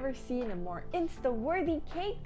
never seen a more Insta-worthy cake.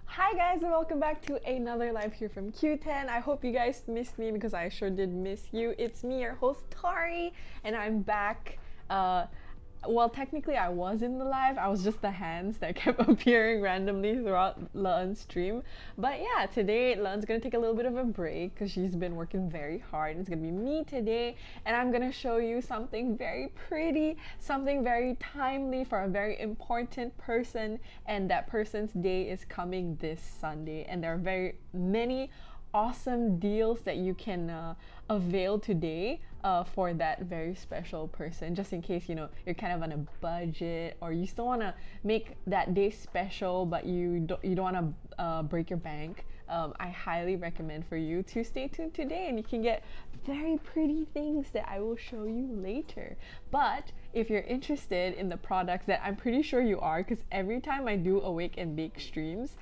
Hi guys, and welcome back to another live here from Qoo10. I hope you guys missed me because I sure did miss you. It's me, your host Tori, and I'm back. Well, technically I was in the live. I was just the hands that kept appearing randomly throughout LeEn's stream. But yeah, today LeEn's gonna take a little bit of a break because she's been working very hard. It's gonna be me today, and I'm gonna show you something very pretty, something very timely for a very important person, and that person's day is coming this Sunday. And there are very many awesome deals that you can avail today for that very special person, just in case, you know, you're kind of on a budget or you still want to make that day special but you don't want to break your bank. I highly recommend for you to stay tuned today, and you can get very pretty things that I will show you later. But if you're interested in the products that I'm pretty sure you are, because every time I do Awake and Bake streams,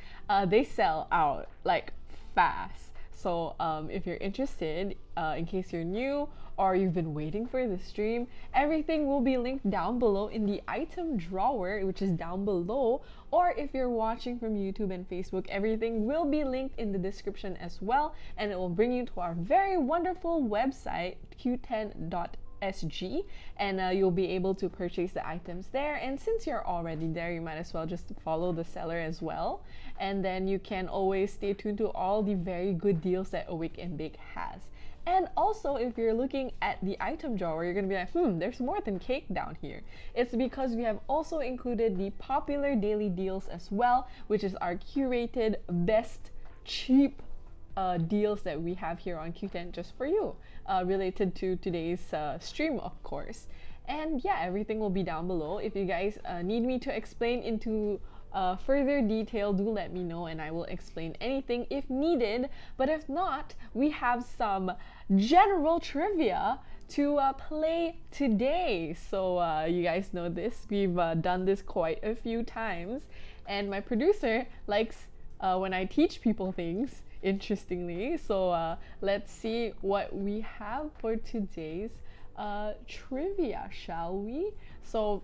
they sell out like fast. So if you're interested, in case you're new or you've been waiting for the stream, everything will be linked down below in the item drawer, which is down below. Or if you're watching from YouTube and Facebook, everything will be linked in the description as well, and it will bring you to our very wonderful website, Qoo10.sg, and you'll be able to purchase the items there. And since you're already there, you might as well just follow the seller as well, and then you can always stay tuned to all the very good deals that Awake and Bake has. And also, if you're looking at the item drawer, you're gonna be like, there's more than cake down here. It's because we have also included the popular daily deals as well, which is our curated best cheap deals that we have here on Qoo10 just for you, related to today's stream, of course. And yeah, everything will be down below. If you guys need me to explain into further detail, do let me know and I will explain anything if needed. But if not, we have some general trivia to play today. So you guys know this, we've done this quite a few times, and my producer likes when I teach people things, interestingly. So let's see what we have for today's trivia, shall we? So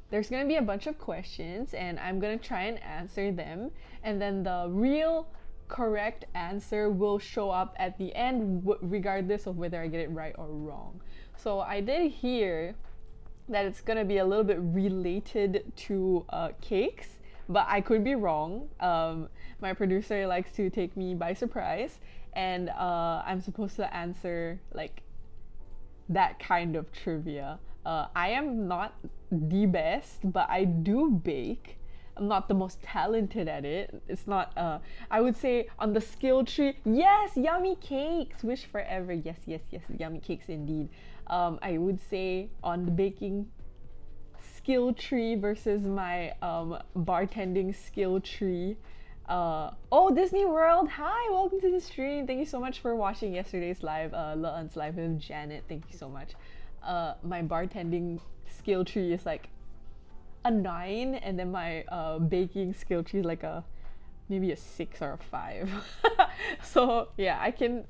there's gonna be a bunch of questions and I'm gonna try and answer them, and then the real correct answer will show up at the end regardless of whether I get it right or wrong. So I did hear that it's gonna be a little bit related to cakes, but I could be wrong. My producer likes to take me by surprise, and I'm supposed to answer like that kind of trivia. I am not the best, but I do bake. I'm not the most talented at it. It's not, I would say on the skill tree, yes, yummy cakes, wish forever, yes, yes, yes, yummy cakes indeed. I would say on the baking skill tree versus my bartending skill tree. Oh, Disney World, hi, welcome to the stream. Thank you so much for watching yesterday's live, LeEn's live with Janet. Thank you so much. My bartending skill tree is like a 9, and then my baking skill tree is like maybe a 6 or a 5. So yeah, I can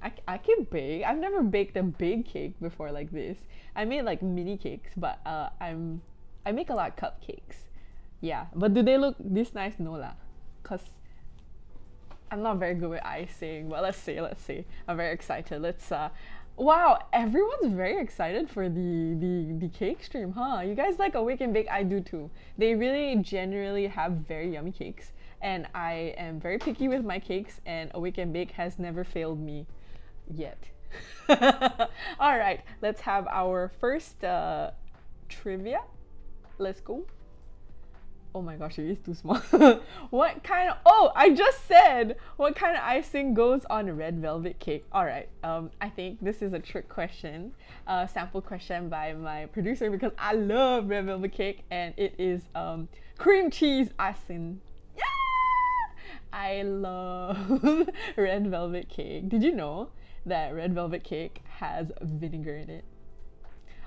bake. I've never baked a big cake before like this. I made like mini cakes, but I make a lot of cupcakes. Yeah, but do they look this nice? No lah, cause I'm not very good with icing. But let's see. I'm very excited. Let's wow, everyone's very excited for the cake stream, huh? You guys like Awake and Bake? I do too. They really generally have very yummy cakes, and I am very picky with my cakes, and Awake and Bake has never failed me yet. All right, let's have our first trivia. Let's go. Oh my gosh, it is too small. What kind of, oh, I just said, what kind of icing goes on a red velvet cake? All right, I think this is a trick question, sample question by my producer, because I love red velvet cake, and it is cream cheese icing. Yeah! I love red velvet cake. Did you know that red velvet cake has vinegar in it?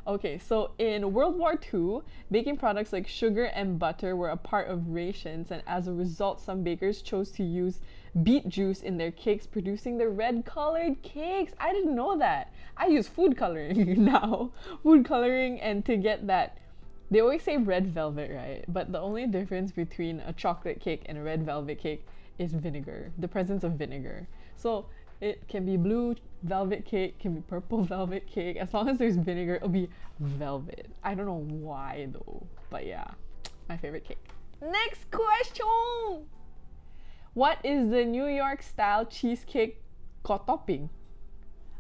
Okay, so in World War II, baking products like sugar and butter were a part of rations, and as a result, some bakers chose to use beet juice in their cakes, producing the red-colored cakes. I didn't know that. I use food coloring now. Food coloring, and to get that, they always say red velvet, right? But the only difference between a chocolate cake and a red velvet cake is vinegar, the presence of vinegar. So it can be blue velvet cake, can be purple velvet cake. As long as there's vinegar, it'll be velvet. I don't know why though, but yeah, my favorite cake. Next question! What is the New York style cheesecake got topping?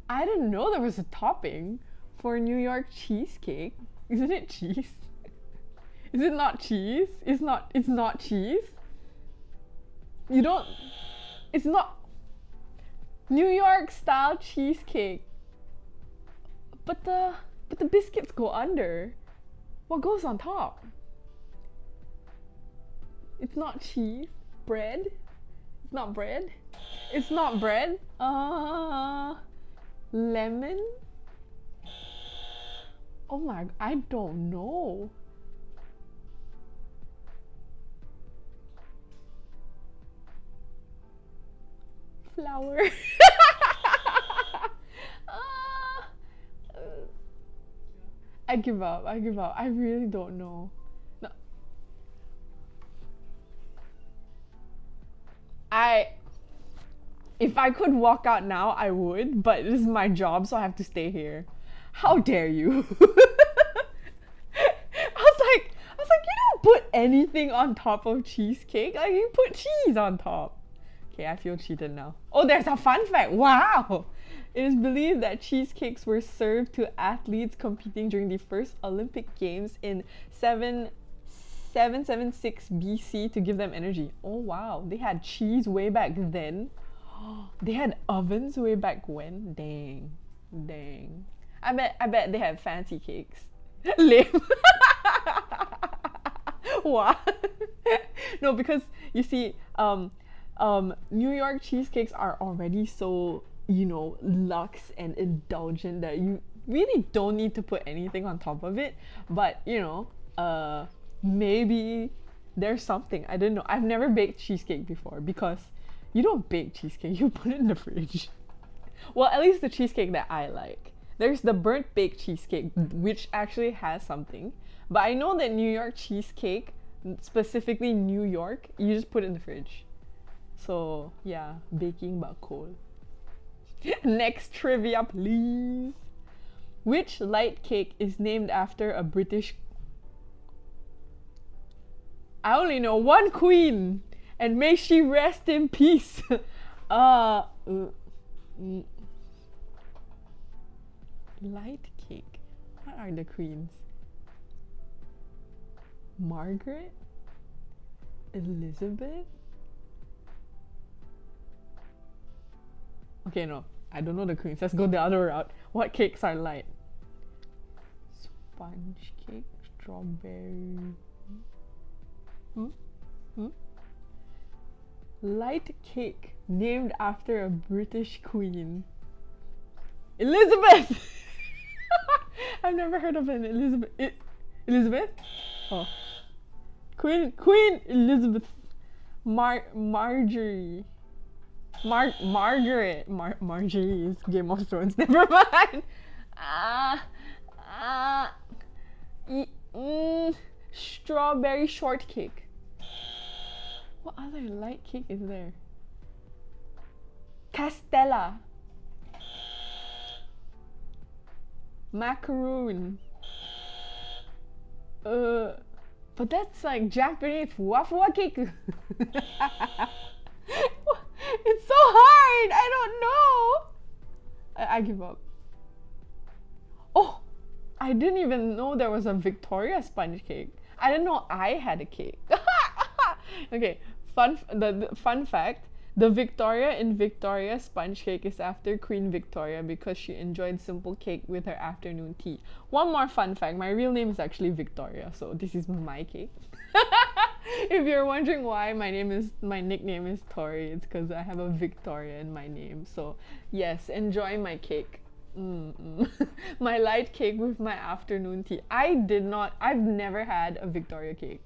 I didn't know there was a topping for New York cheesecake. Isn't it cheese? Is it not cheese? It's not cheese? You don't, it's not New York style cheesecake. But the biscuits go under. What goes on top? It's not cheese. Bread? It's not bread. It's not bread. Lemon? Oh my, I don't know. Flour. I give up. I give up. I really don't know. No. If I could walk out now, I would, but this is my job, so I have to stay here. How dare you? You don't put anything on top of cheesecake. Like, you put cheese on top. Okay, I feel cheated now. Oh, there's a fun fact. Wow! It is believed that cheesecakes were served to athletes competing during the first Olympic Games in 776 BC to give them energy. Oh wow, they had cheese way back then. They had ovens way back when. Dang, dang. I bet they had fancy cakes. Lame. What? No, because you see, New York cheesecakes are already so, you know, luxe and indulgent that you really don't need to put anything on top of it. But you know, maybe there's something. I don't know. I've never baked cheesecake before because you don't bake cheesecake, you put it in the fridge. Well, at least the cheesecake that I like. There's the burnt baked cheesecake, which actually has something. But I know that New York cheesecake, specifically New York, you just put it in the fridge. So yeah, baking but cold. Next trivia, please. Which light cake is named after a British... I only know one queen, and may she rest in peace. Light cake. What are the queens? Margaret? Elizabeth? Okay, no. I don't know the queens. Let's go the other route. What cakes are light? Sponge cake, strawberry. Light cake named after a British queen. Elizabeth! I've never heard of an Elizabeth. Elizabeth? Oh. Queen Elizabeth. Marjorie. Margaret. Marjorie is Game of Thrones. Never mind. Strawberry shortcake. What other light cake is there? Castella. Macaroon. But that's like Japanese fuwa cake. It's so hard. I don't know. I give up. Oh, I didn't even know there was a Victoria sponge cake. I didn't know I had a cake. Okay, the fun fact. The Victoria in Victoria sponge cake is after Queen Victoria because she enjoyed simple cake with her afternoon tea. One more fun fact, my real name is actually Victoria, so this is my cake. If you're wondering why my nickname is Tori, it's because I have a Victoria in my name. So yes, enjoy my cake. My light cake with my afternoon tea. I've never had a Victoria cake.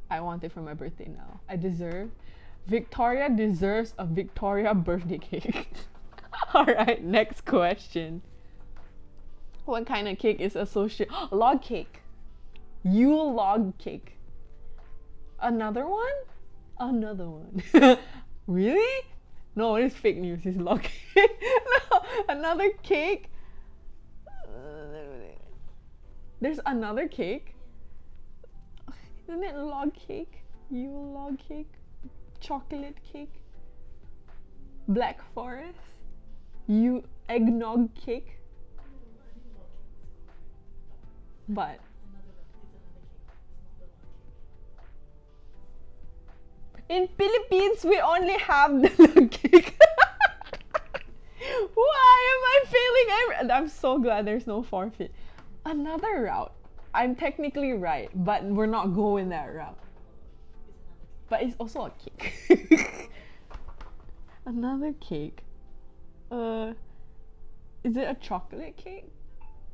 I want it for my birthday now. Victoria deserves a Victoria birthday cake. Alright, next question. What kind of cake is associated? Log cake. Yule log cake. Another one? Another one. Really? No, it's fake news. It's log cake. No, another cake. There's another cake. Isn't it log cake? Yule log cake? Chocolate cake? Black forest? Eggnog cake? But in Philippines, we only have the log cake. Why am I failing? I'm so glad there's no forfeit. Another route. I'm technically right, but we're not going that route. But it's also a cake. Another cake. Is it a chocolate cake?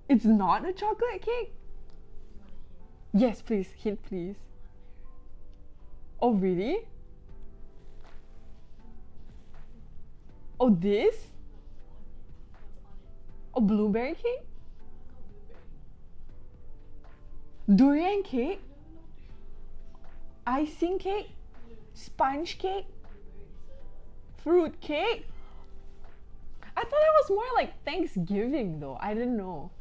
It's not a chocolate cake? Yes, please. Hint, please. Oh, really? Oh, this? Oh, blueberry cake? Durian cake? Icing cake? Sponge cake? Fruit cake? I thought it was more like Thanksgiving though. I didn't know.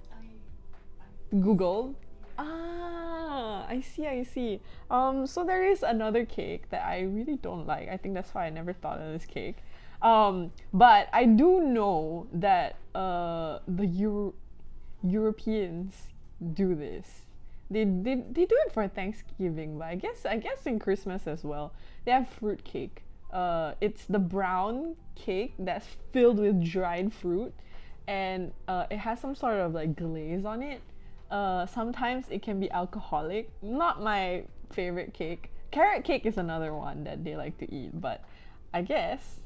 Google? Ah, I see, I see. So there is another cake that I really don't like. I think that's why I never thought of this cake. But I do know that the Europeans do this. They do it for Thanksgiving, but I guess in Christmas as well. They have fruit cake. It's the brown cake that's filled with dried fruit, and it has some sort of like glaze on it. Sometimes it can be alcoholic. Not my favorite cake. Carrot cake is another one that they like to eat, but I guess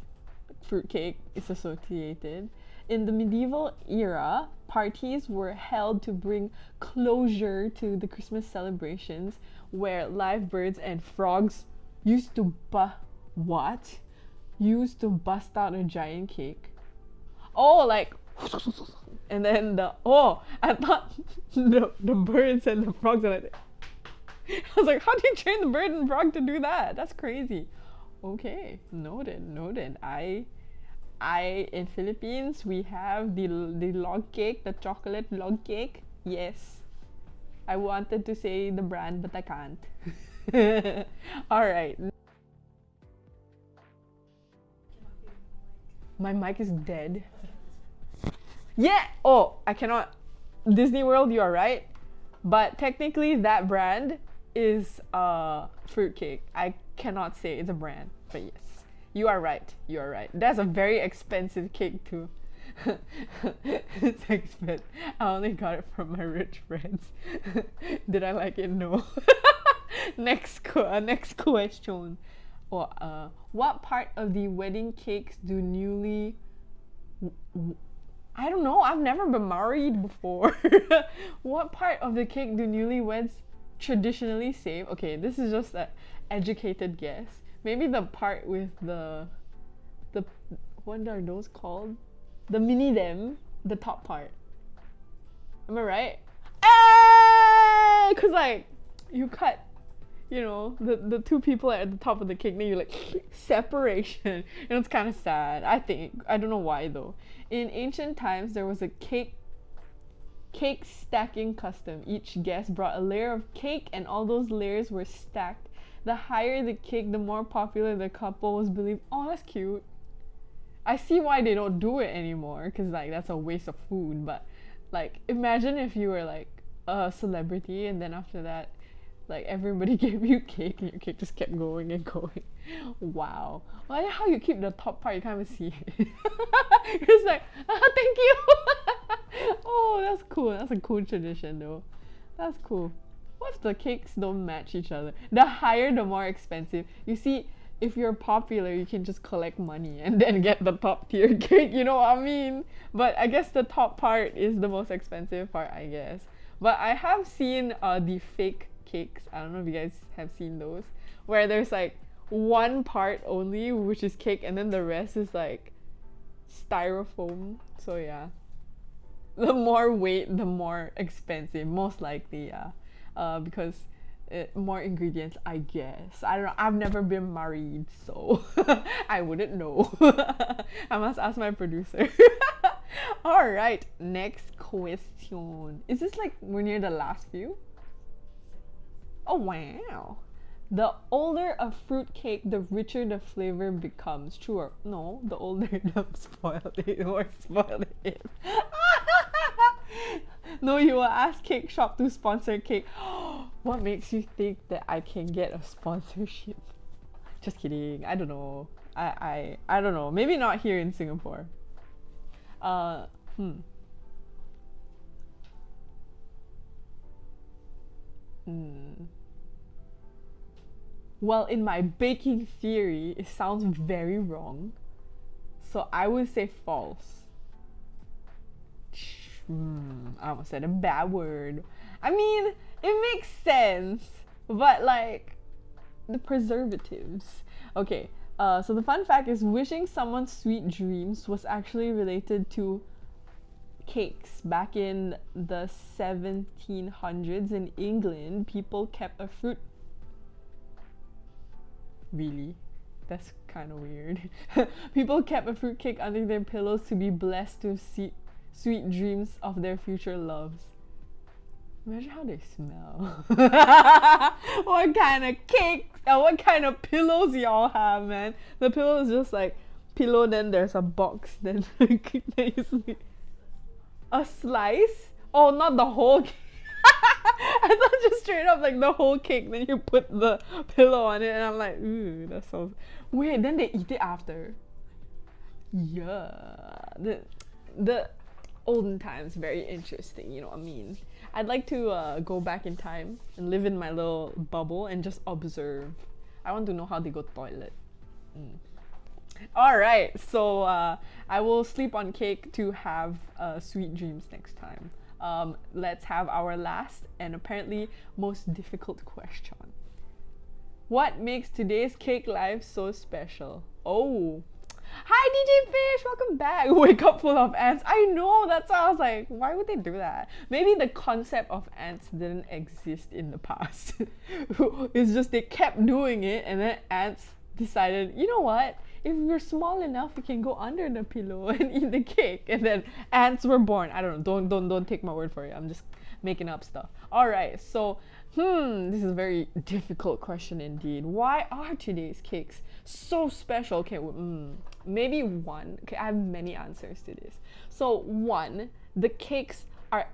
fruit cake is associated. In the medieval era, parties were held to bring closure to the Christmas celebrations, where live birds and frogs used to what? Used to bust out a giant cake. Oh, like and then I thought the birds and the frogs are like I was like, how do you train the bird and frog to do that? That's crazy. Okay, noted. I in Philippines we have the log cake, the chocolate log cake. Yes. I wanted to say the brand but I can't. Alright. My mic is dead. Yeah! Oh, I cannot. Disney World, you are right. But technically that brand is fruitcake. I cannot say it's a brand, but yes. You are right. You are right. That's a very expensive cake too. It's expensive. I only got it from my rich friends. Did I like it? No. Next question. What part of the wedding cakes do I don't know. I've never been married before. What part of the cake do newlyweds traditionally save? Okay, this is just an educated guess. Maybe the part with the what are those called? The mini them, the top part. Am I right? Hey! Cause like you cut, the two people at the top of the cake, then you like separation. And it's kind of sad. I think. I don't know why though. In ancient times, there was a cake stacking custom. Each guest brought a layer of cake, and all those layers were stacked. The higher the cake, the more popular the couple was believed. Oh, that's cute. I see why they don't do it anymore, because like that's a waste of food. But like imagine if you were like a celebrity and then after that like everybody gave you cake and your cake just kept going and going. Wow. Well, I know how you keep the top part, you can't even see it. It's like, thank you. Oh, that's cool. That's a cool tradition though. That's cool. What if the cakes don't match each other? The higher, the more expensive. You see, if you're popular, you can just collect money and then get the top tier cake, you know what I mean? But I guess the top part is the most expensive part, I guess. But I have seen the fake cakes. I don't know if you guys have seen those, where there's like one part only, which is cake, and then the rest is like styrofoam. So yeah. The more weight, the more expensive, most likely, yeah. Because more ingredients, I guess. I don't know. I've never been married, so I wouldn't know. I must ask my producer. All right, next question. Is this like we're near the last few? Oh wow. The older a fruit cake, the richer the flavor becomes. True or no? The older the spoiled it, the more spoiled it is. No, you will ask Cake Shop to sponsor cake. What makes you think that I can get a sponsorship? Just kidding. I don't know. I don't know. Maybe not here in Singapore. Well, in my baking theory, it sounds very wrong. So I would say false. I almost said a bad word. I mean, it makes sense, but like the preservatives. Okay, so the fun fact is wishing someone sweet dreams was actually related to cakes. Back in the 1700s in England, people kept a fruit. Really? That's kind of weird. People kept a fruitcake under their pillows to be blessed to see sweet dreams of their future loves. Imagine how they smell. What kind of cake, what kind of pillows y'all have, man? The pillow is just like pillow, then there's a box, then you sleep. A slice? Oh, not the whole cake. I thought just straight up like the whole cake, then you put the pillow on it, and I'm like, ooh, that sounds. Wait, then they eat it after. Yeah, the olden times, very interesting. You know what I mean? I'd like to go back in time and live in my little bubble and just observe. I want to know how they go toilet. All right, so I will sleep on cake to have sweet dreams next time. Let's have our last and apparently most difficult question. What makes today's cake life so special? Oh, hi DJ Fish, welcome back. Wake up full of ants. I know, that's why I was like, why would they do that? Maybe the concept of ants didn't exist in the past. It's just they kept doing it, and then ants decided, you know what? If you're small enough, you can go under the pillow and eat the cake. And then ants were born. I don't know. Don't take my word for it. I'm just making up stuff. All right. So, this is a very difficult question indeed. Why are today's cakes so special? Okay, maybe one. Okay, I have many answers to this. So, one, the cakes are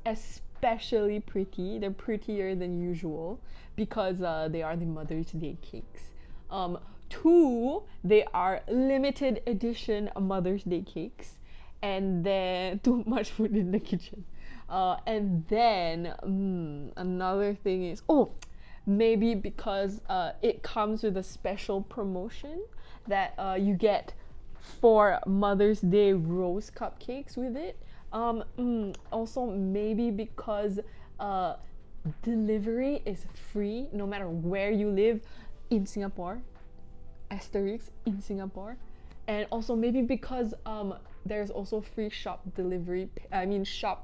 especially pretty. They're prettier than usual because they are the Mother's Day cakes. Two, they are limited edition Mother's Day cakes, and then too much food in the kitchen. And then another thing is, maybe because it comes with a special promotion that you get 4 Mother's Day rose cupcakes with it. Also maybe because delivery is free no matter where you live in Singapore. Asterisk, in Singapore. And also maybe because there's also free shop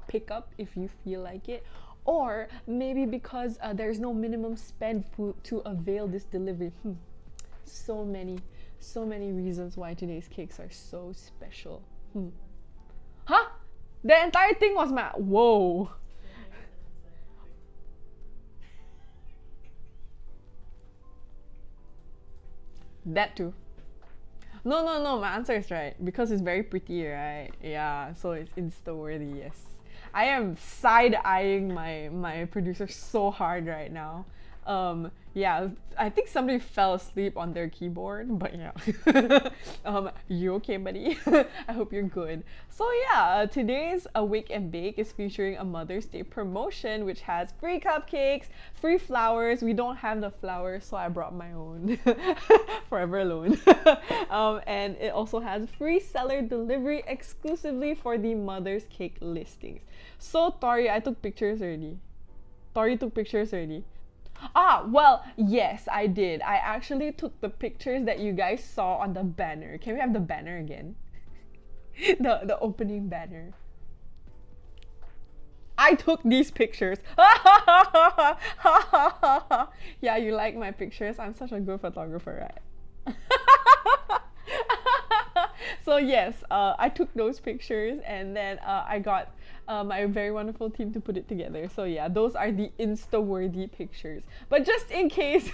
pickup if you feel like it. Or maybe because there's no minimum spend to avail this delivery. So many reasons why today's cakes are so special. Huh? The entire thing was whoa. That too. No, my answer is right. Because it's very pretty, right? Yeah, so it's Insta-worthy, yes. I am side-eyeing my producer so hard right now. Yeah, I think somebody fell asleep on their keyboard, but yeah. You okay, buddy? I hope you're good. So yeah, today's Awake and Bake is featuring a Mother's Day promotion which has free cupcakes, free flowers. We don't have the flowers, so I brought my own. Forever alone. And it also has free seller delivery exclusively for the Mother's Cake listings. So Tori, I took pictures already. Tori took pictures already. Well, yes, I did. I actually took the pictures that you guys saw on the banner. Can we have the banner again? the opening banner. I took these pictures. Yeah, you like my pictures? I'm such a good photographer, right? So yes, I took those pictures, and then I got my very wonderful team to put it together. So yeah, those are the Insta-worthy pictures. But just in case,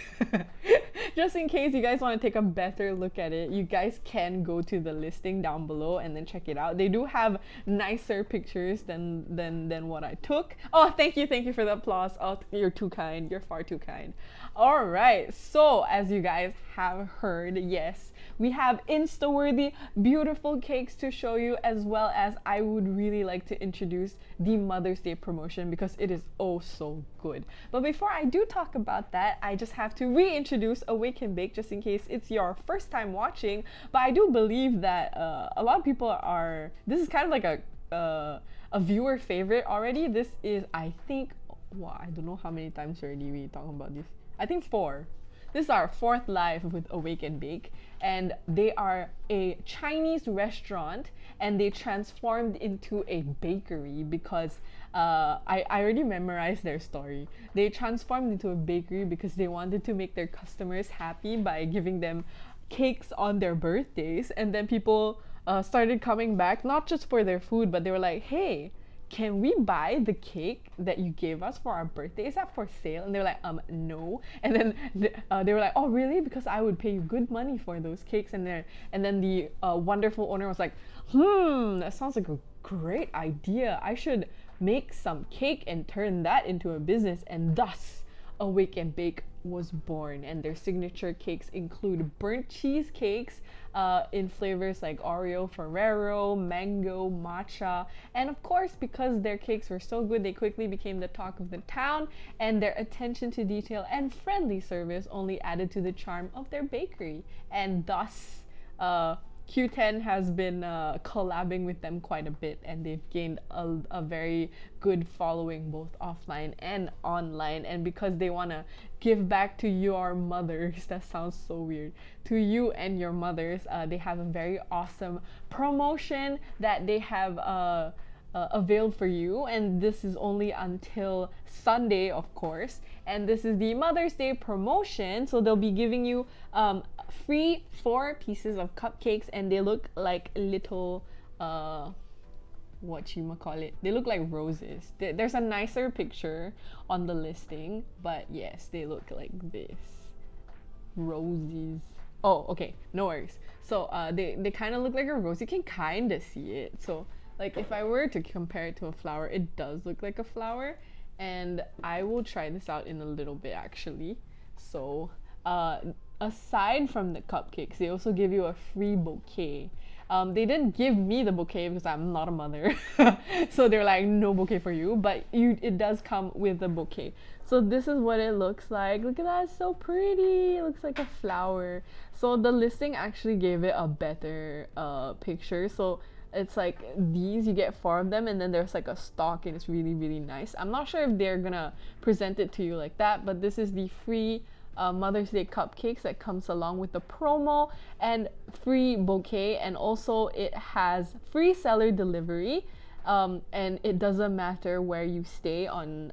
just in case you guys want to take a better look at it, you guys can go to the listing down below and then check it out. They do have nicer pictures than what I took. Oh, thank you for the applause. Oh, you're too kind. You're far too kind. All right. So as you guys have heard, yes, we have Insta-worthy, beautiful cakes to show you, as well as I would really like to introduce the Mother's Day promotion because it is oh so good. But before I do talk about that, I just have to reintroduce Awake and Bake just in case it's your first time watching. But I do believe that a lot of people are, this is kind of like a viewer favorite already. This is, I think, wow, I don't know how many times already we talking about this. I think 4. this is our fourth live with Awake and Bake, and they are a Chinese restaurant, and they transformed into a bakery because I already memorized their story. They transformed into a bakery because they wanted to make their customers happy by giving them cakes on their birthdays, and then people started coming back not just for their food, but they were like, hey, can we buy the cake that you gave us for our birthday? Is that for sale? And they were like, no. And then they were like, oh really? Because I would pay you good money for those cakes. And then the wonderful owner was like, that sounds like a great idea. I should make some cake and turn that into a business. And thus Awake and Bake was born, and their signature cakes include burnt cheese cakes in flavors like Oreo, Ferrero, mango, matcha, and of course, because their cakes were so good, they quickly became the talk of the town, and their attention to detail and friendly service only added to the charm of their bakery, and thus Qoo10 has been collabing with them quite a bit, and they've gained a very good following both offline and online. And because they want to give back to your mothers, that sounds so weird, to you and your mothers, they have a very awesome promotion that they have availed for you, and this is only until Sunday, of course, and this is the Mother's Day promotion. So they'll be giving you free 4 pieces of cupcakes, and they look like little whatchamacallit, they look like roses. There's a nicer picture on the listing, but yes, they look like this, roses. Oh, okay, no worries. So they kind of look like a rose. You can kind of see it. So like if I were to compare it to a flower, it does look like a flower, and I will try this out in a little bit actually. So aside from the cupcakes, they also give you a free bouquet. They didn't give me the bouquet because I'm not a mother, so they're like, no bouquet for you, but it does come with a bouquet. So this is what it looks like. Look at that, it's so pretty. It looks like a flower. So the listing actually gave it a better picture. So it's like these, you get 4 of them, and then there's like a stalk, and it's really, really nice. I'm not sure if they're gonna present it to you like that, but this is the free Mother's Day cupcakes that comes along with the promo, and free bouquet, and also it has free seller delivery, and it doesn't matter where you stay on